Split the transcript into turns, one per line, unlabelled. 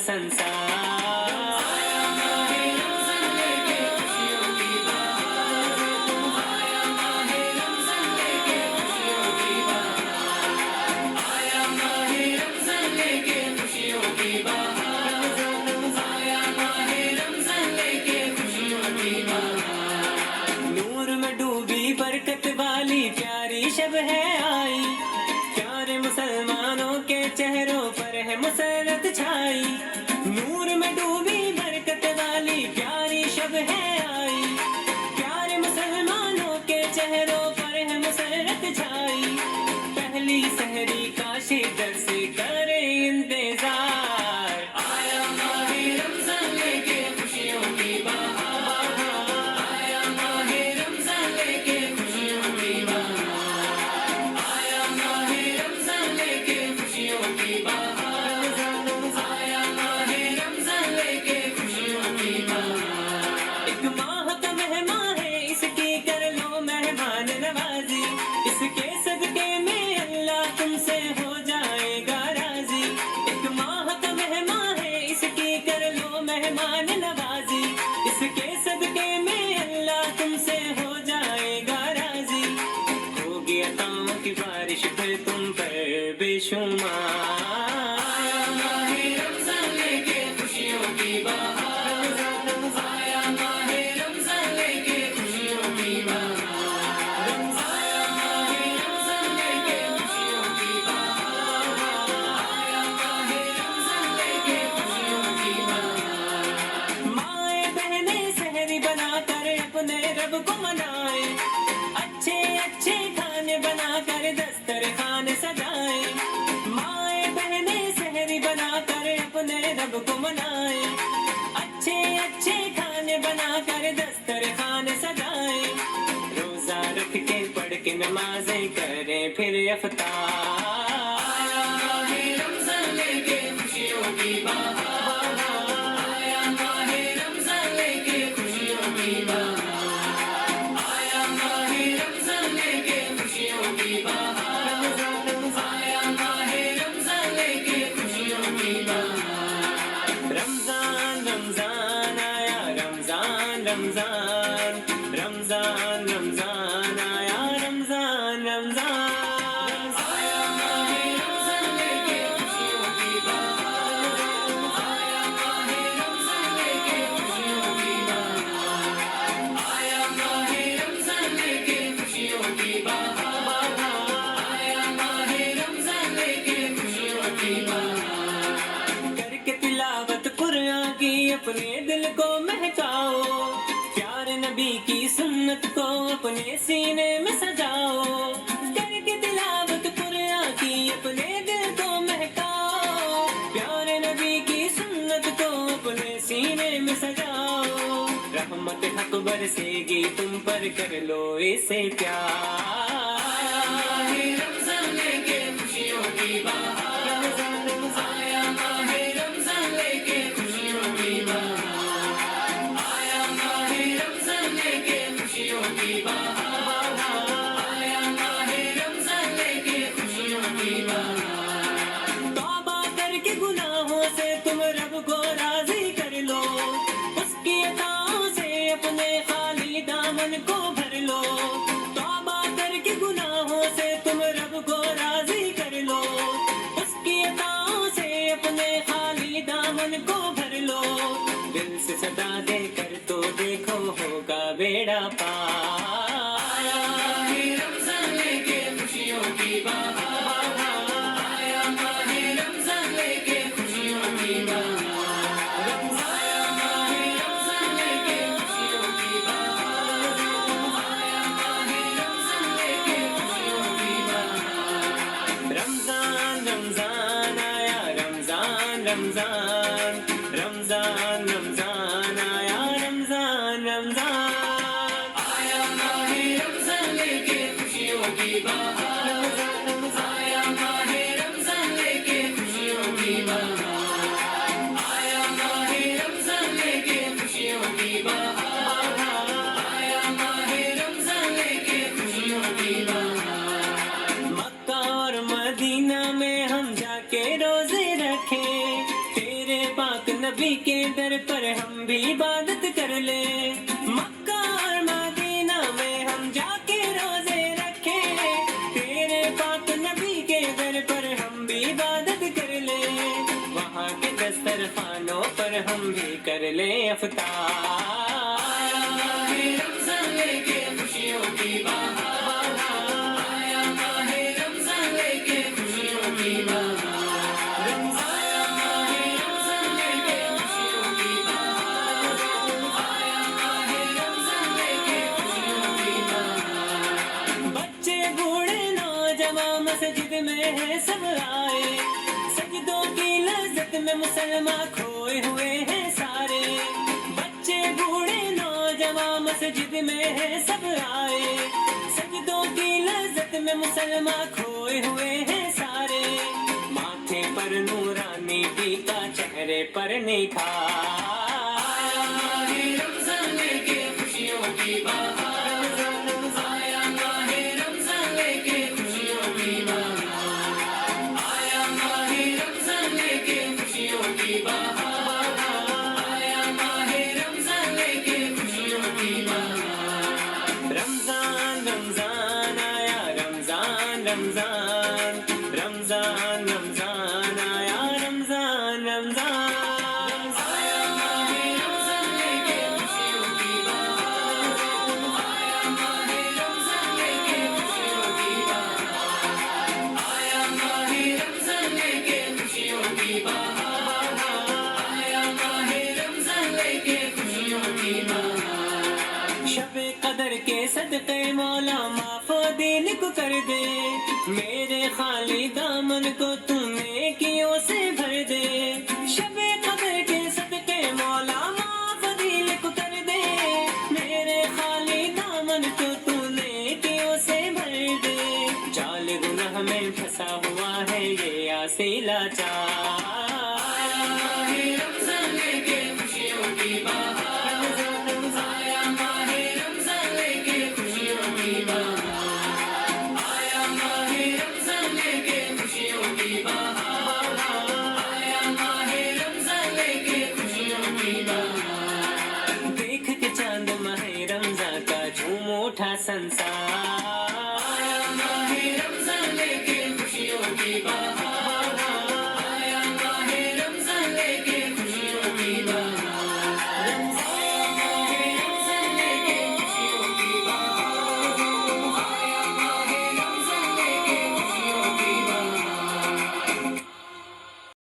संसार। आया माहे रमज़ान लेके खुशियों की बहार, आया माहे रमज़ान लेके खुशियों की बहार, आया माहे रमज़ान लेके खुशियों की बहार, आया माहे रमज़ान लेके खुशियों की बहार। नूर में डूबी बरकत वाली प्यारी शब है आई, प्यारे मुसलमानों के चेहरों पर है मसरत छाई। नूर में डूबी बरकत वाली प्यारी शब है आई, प्यारे मुसलमानों के चेहरों पर है मसरत छाई। पहली सहरी का शिद्दत से करे इंतजार, आया माहे रमज़ान लेके खुशियों की बहार, आया माहे रमज़ान लेके खुशियों की बहार, आया माहे रमज़ान लेके खुशियों की बहार, आया माहे रमज़ान लेके खुशियों की बहार। एक माह का मेहमान है इसकी कर लो मेहमान नवाजी, इसके सदके में अल्लाह तुमसे हो जाएगा राजी। एक माह का मेहमान है इसकी कर लो मेहमान नवाजी, इसके सदके में अल्लाह तुमसे हो जाएगा राजी। होगी अताओं की बारिश फिर तुम पर बेशुमार, आया माहे रमज़ान लेके खुशियों की बहार, आया माहे रमज़ान लेके खुशियों की बहार, आया माहे रमज़ान लेके खुशियों की बहार, आया माहे रमज़ान लेके खुशियों की बहार। माएँ बहनें सहरी बनाकर अपने रब को मनाए, अच्छे अच्छे खाने बनाकर दस्तरखान सजाए। माएँ बहनें सहरी बनाकर अपने रब को मनाए, अच्छे अच्छे खाने बनाकर दस्तरखान सजाए। रोजा रख के पढ़ के नमाजें करें फिर इफ्तार, आया माहे रमज़ान लेके खुशियों की बहार, आया माहे रमज़ान लेके खुशियों की बहार, आया माहे रमज़ान लेके खुशियों की बहार, आया माहे रमज़ान लेके खुशियों की बहार। रमज़ान रमज़ान आया रमज़ान रमज़ान, रमज़ान रमज़ान आया रमज़ान रमज़ान, आया माहे रमज़ान लेके खुशियों की बहार, आया माहे रमज़ान लेके खुशियों की बहार, आया माहे रमज़ान लेके खुशियों की बहार, आया माहे रमज़ान लेके खुशियों की बहार। करके तिलावत कुरान की अपने दिल को महकाओ, प्यारे नबी की सुन्नत को अपने सीने में सजाओ। करके तिलावत कुरान की अपने दिल को महकाओ, प्यारे नबी की सुन्नत को अपने सीने में सजाओ। रहमत हक बरसेगी तुम पर कर लो इसे प्यार, आया माहे रमज़ान लेके खुशियों की बहार, आया माहे रमज़ान लेके खुशियों की बहार, आया माहे रमज़ान लेके खुशियों की बहार, आया माहे रमज़ान लेके खुशियों की बहार। तौबा करके गुनाहों से तुम रब को राजी कर लो, उसकी अताओं से अपने खाली दामन को भर लो। तौबा करके गुनाहों से तुम रब को राजी कर लो, उसकी अताओं से अपने खाली दामन को भर लो। दिल से सदा दे कर तो देखो होगा बेड़ा पार, आया माहे रमज़ान लेके खुशियों की बहार, आया माहे रमज़ान लेके खुशियों की बहार, आया माहे रमज़ान लेके खुशियों की बहार, आया माहे रमज़ान लेके खुशियों की बहार। रमज़ान रमज़ान आया रमज़ान रमज़ान, रमज़ान रमज़ान आया रमज़ान रमज़ान, आया माहे रमज़ान लेके खुशियों की बहार, आया माहे रमज़ान लेके खुशियों की बहार, आया माहे रमज़ान लेके खुशियों की बहार, आया माहे रमज़ान लेके खुशियों की बहार। मक्का और मदीना में हम जाके रोजे रखे, तेरे पाक نبی کے در پر ہم بھی عبادت کر لیں، مکہ اور مدینہ میں ہم جا کے روزے رکھیں، تیرے پاک نبی کے در پر ہم بھی عبادت کر لیں، وہاں کے دسترخوانوں پر ہم بھی کر لیں افطار۔ آیا ماہ رمضان لے کے خوشیوں کی بہار، آیا ماہ رمضان لے کے خوشیوں کی بہار، آیا ماہ رمضان لے کے خوشیوں کی بہار، آیا ماہ رمضان لے کے خوشیوں کی بہار۔ بچے بوڑھے نوجوان مسجد میں ہیں سب آئے، سجدوں کی لذت میں مسلمان کھوئے ہوئے ہیں سارے، بچے بوڑھے نوجوان مسجد میں ہیں سب آئے، سجدوں کی لذت میں مسلمان کھوئے ہوئے ہیں سارے، ماتھے پر نورانی ٹیکا چہرے پر نکھار، آیا ماہ رمضان لے کے خوشیوں کی بہار، آیا ماہ رمضان لے کے خوشیوں کی بہار، آیا ماہ رمضان لے کے خوشیوں کی بہار، آیا ماہ رمضان لے کے خوشیوں کی بہار۔ رمضان رمضان آیا رمضان رمضان، رمضان رمضان آیا رمضان رمضان، آیا ماہ رمضان لے کے خوشیوں کی بہار، آیا ماہ رمضان لے کے خوشیوں کی بہار، آیا ماہ رمضان لے کے خوشیوں کی بہار، آیا ماہ رمضان لے کے خوشیوں کی بہار۔ شب قدر کے صدقے مولا معاف و دین کو کر دے، میرے خالی دامن کو تو نیکیوں سے بھر دے، شب قدر کے صدقے مولا معاف و دین کو کر دے، میرے خالی دامن کو تو نیکیوں سے بھر دے، جال گناہ میں پھنسا ہوا ہے یہ آسی لاچار، آیا ماہ رمضان لے کے خوشیوں کی بہار، آیا ماہ رمضان لے کے خوشیوں کی بہار، آیا ماہ رمضان لے کے خوشیوں کی بہار، آیا ماہ رمضان لے کے خوشیوں کی بہار۔ دیکھ کے چاند ماہ رمضان کا جھوم اٹھا سنسار،